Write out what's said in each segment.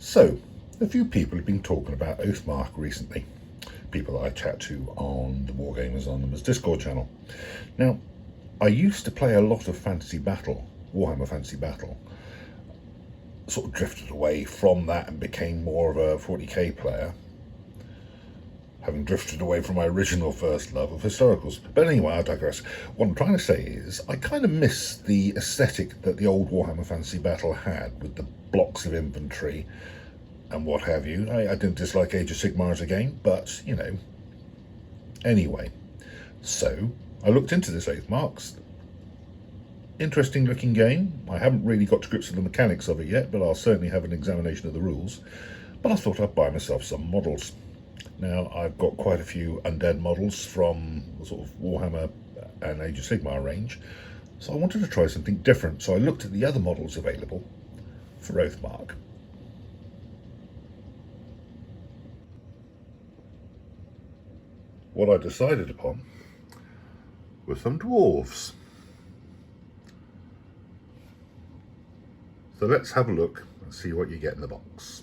So, a few people have been talking about Oathmark recently. People that I chat to on the Wargamers Anonymous Discord channel. Now, I used to play a lot of Fantasy Battle, Warhammer Fantasy Battle. Sort of drifted away from that and became more of a 40k player, having drifted away from my original first love of historicals. But anyway, I digress. What I'm trying to say is, I kind of miss the aesthetic that the old Warhammer Fantasy Battle had, with the blocks of infantry and what have you. I didn't dislike Age of Sigmar as a game, but, you know. Anyway, so I looked into this Oathmark. Interesting looking game. I haven't really got to grips with the mechanics of it yet, but I'll certainly have an examination of the rules. But I thought I'd buy myself some models. Now, I've got quite a few undead models from the sort of Warhammer and Age of Sigmar range, so I wanted to try something different. So I looked at the other models available for Oathmark. What I decided upon were some dwarves. So let's have a look and see what you get in the box.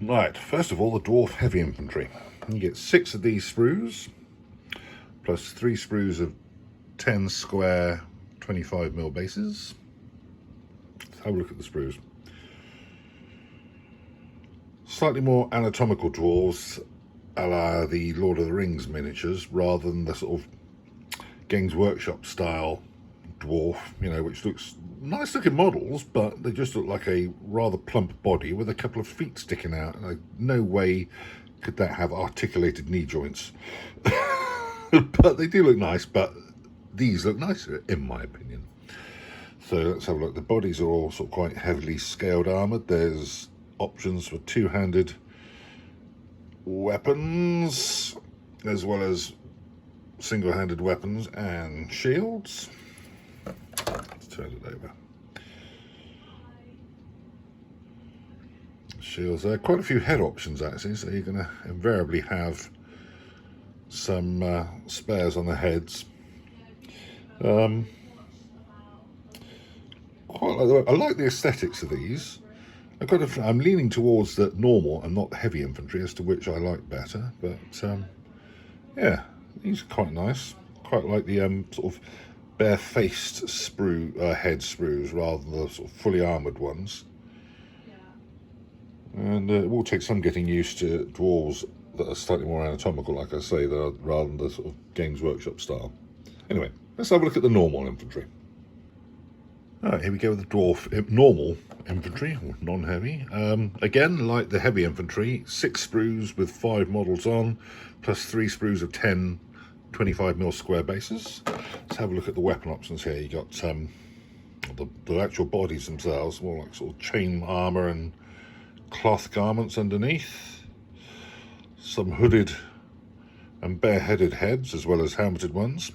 Right, first of all, the Dwarf Heavy Infantry. You get 6 of these sprues, plus 3 sprues of 10 square 25mm bases. Let's have a look at the sprues. Slightly more anatomical dwarves, a la the Lord of the Rings miniatures, rather than the sort of Games Workshop style dwarf, you know, which looks nice looking models, but they just look like a rather plump body with a couple of feet sticking out. Like, no way could that have articulated knee joints. But they do look nice, but these look nicer in my opinion. So let's have a look. The bodies are all sort of quite heavily scaled armoured. There's options for two-handed weapons as well as single-handed weapons and shields. Let's turn it over. Shields, there are quite a few head options actually, so you're going to invariably have some spares on the heads. I like the aesthetics of these. I'm leaning towards the normal and not the heavy infantry, as to which I like better. But yeah, these are quite nice. Quite like the sort of bare-faced sprue head sprues rather than the sort of fully armoured ones. And it will take some getting used to dwarves that are slightly more anatomical, like I say, rather than the sort of Games Workshop style. Anyway, let's have a look at the normal infantry. Alright, here we go with the dwarf normal infantry, or non-heavy. Again, like the heavy infantry, 6 sprues with 5 models on, plus 3 sprues of 10 25mm square bases. Let's have a look at the weapon options here. You got the actual bodies themselves, more like sort of chain armour and cloth garments underneath. Some hooded and bareheaded heads, as well as helmeted ones.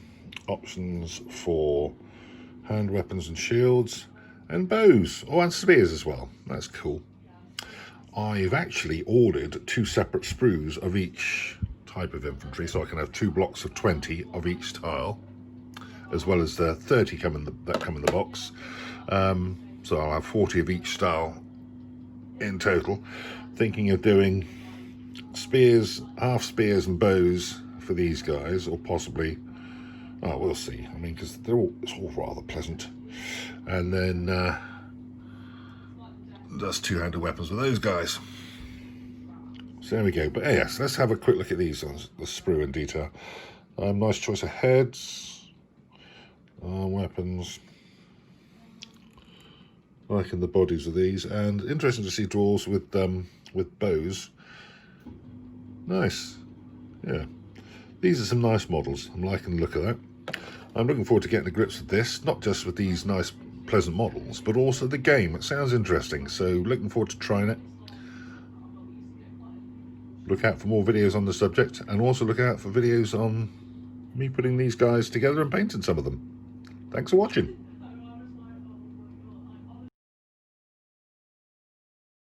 Options for hand weapons and shields, and bows, and spears as well. That's cool. I've actually ordered 2 separate sprues of each type of infantry, so I can have 2 blocks of 20 of each style, as well as the 30 that come in the box. So I'll have 40 of each style in total. Thinking of doing spears, half spears and bows for these guys, or possibly, oh, we'll see. I mean, because it's all rather pleasant. And then just 2-handed weapons with those guys. So there we go. But yes, let's have a quick look at these ones, the sprue in detail. Nice choice of heads, weapons. Liking the bodies of these, and interesting to see dwarves with bows. Nice, yeah. These are some nice models. I'm liking the look of that. I'm looking forward to getting to grips with this, not just with these nice, pleasant models, but also the game. It sounds interesting, so looking forward to trying it. Look out for more videos on the subject, and also look out for videos on me putting these guys together and painting some of them. Thanks for watching.